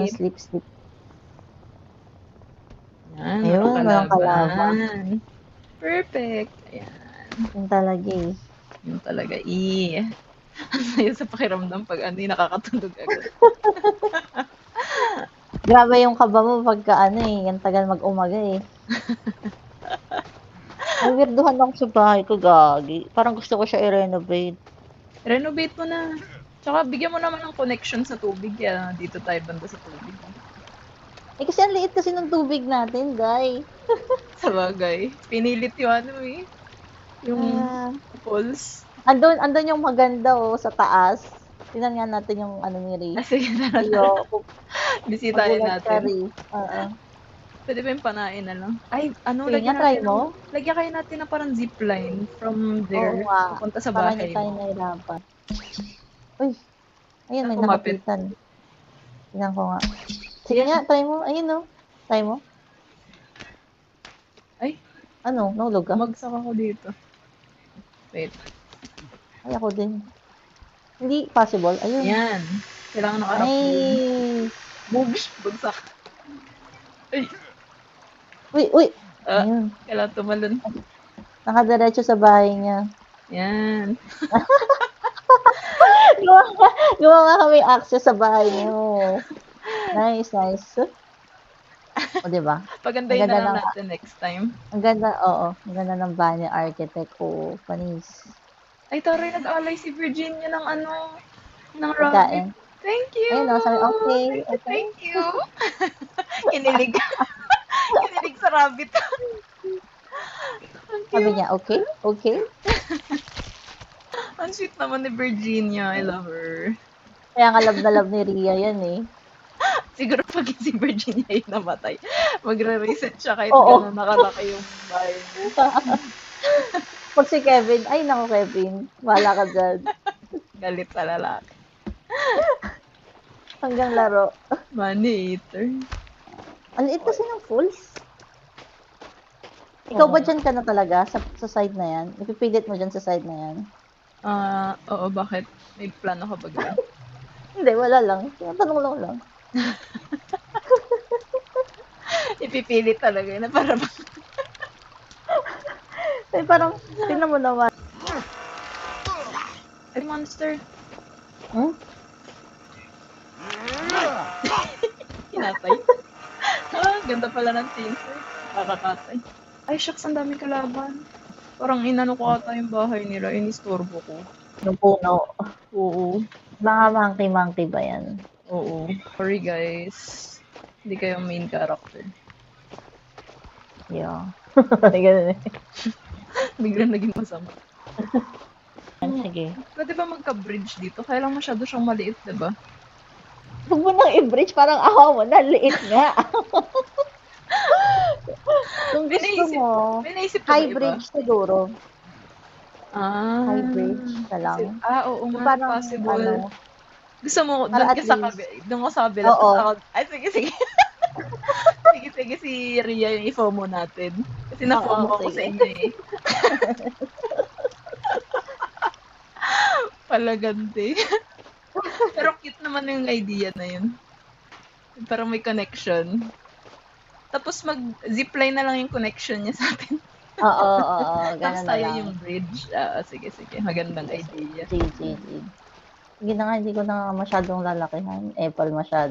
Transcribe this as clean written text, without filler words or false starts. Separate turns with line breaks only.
Sleep.
sleep, sleep.
Yan,
Ayun, walang kalaban.
kalaban. Perfect. Ayan.
Yun talaga eh.
Yun talaga. Ang saya sa pakiramdam pag nakakatulog agad.
Grabe yung kaba mo pagka ang tagal mag-umaga eh. May weirduhan ako sa bahay ko, gagi. Parang gusto ko siya i-renovate.
Renovate mo na. Tsaka bigyan mo naman ng connection sa tubig. Kaya dito tayo banda sa tubig.
Eh kasi ang liit kasi ng tubig natin, guy.
Sa bagay. Pinilit yung yung falls.
Andun yung maganda sa taas. Tingnan nga natin yung ni Ray.
Sige na lang. Bisitahin natin.
Oo.
Pwede ba yung panain na lang? Ay,
Sige nga, try mo.
Lagyan kayo natin na parang zipline from there.
Oo nga.
Papunta sa
Para
bahay
hindi tayo
mo.
nahirapan. Uy. Ayun, may
Kumapit.
nakapitan. Tingnan ko nga. Sige nga, try mo. Ayun Try mo.
Ay.
Ano? Nahulog ka?
Bumagsak ako dito. Wait.
Ay, ako din. Hindi possible. Ayun.
Yan. Kailangan nakarap
Ay.
Bugs. Bagsak. Ay.
Uy. Ayun.
Kailangan tumalon.
Nakadiretso sa bahay niya.
Yan.
Gumawa kami access sa bahay niyo. Nice. O, diba?
Pagandahin na lang natin next time.
Ang ganda, oo. Ang ganda ng bahay ni architect. Oo, panis.
Ay, taray, nag-alay si Virginia ng ng rabbit. Thank you!
Ayun, sabi, okay.
Thank you! Kinilig. Kinilig sa rabbit.
Sabi niya, okay?
Ang sweet naman ni Virginia. I love her.
Kaya nga love na love ni Ria yan eh.
Siguro pag si Virginia ay namatay, magre-reset siya kahit gano'n nakalaki yung bahay mo.
Pag si Kevin, ay naku Kevin, wala ka dyan.
Galit sa lalaki.
Hanggang laro.
Money eater.
Ang liit kasi ng fools. Ikaw ba dyan ka na talaga sa side na yan? Ipipilit mo dyan sa side na yan?
Oo, bakit? May plano ka ba gano'n?
Hindi, wala lang. Tinatanong lang.
Ipipilit talaga yun. Para ba?
Eh, parang, tingnan mo naman.
Ay, monster. Hinatay. Ganda pala ng chainsaw. Kakakatay. Ay, shucks, ang dami kalaban. Parang inano ko ata yung bahay nila. Inistorbo ko.
Yung puno.
Oo.
Mga monkey ba yan?
Oo. Sorry guys. Hindi kayo main character.
Yeah. Ganun eh.
Biglang naging masama.
Sige.
Pwede ba magka-bridge dito? Kaya lang masyado siyang maliit, diba?
Huwag mo nang i-bridge, parang awa mo na, liit nga. Kung gusto mo, high bridge siguro. High bridge na lang.
Oo nga, possible. Gusto mo, doon ka sa kabila.
Oo.
Ay, sige. sige, si Ria yung i-FOMO natin. Kasi na-FOMO ko sa inyo eh. Palagante. Pero cute naman yung idea na yun. Parang may connection. Tapos mag-zipline na lang yung connection niya sa atin.
Oo.
Tapos tayo yung bridge. Sige. Magandang idea.
Sige na nga, hindi ko na masyadong lalakihan. Apple masyado.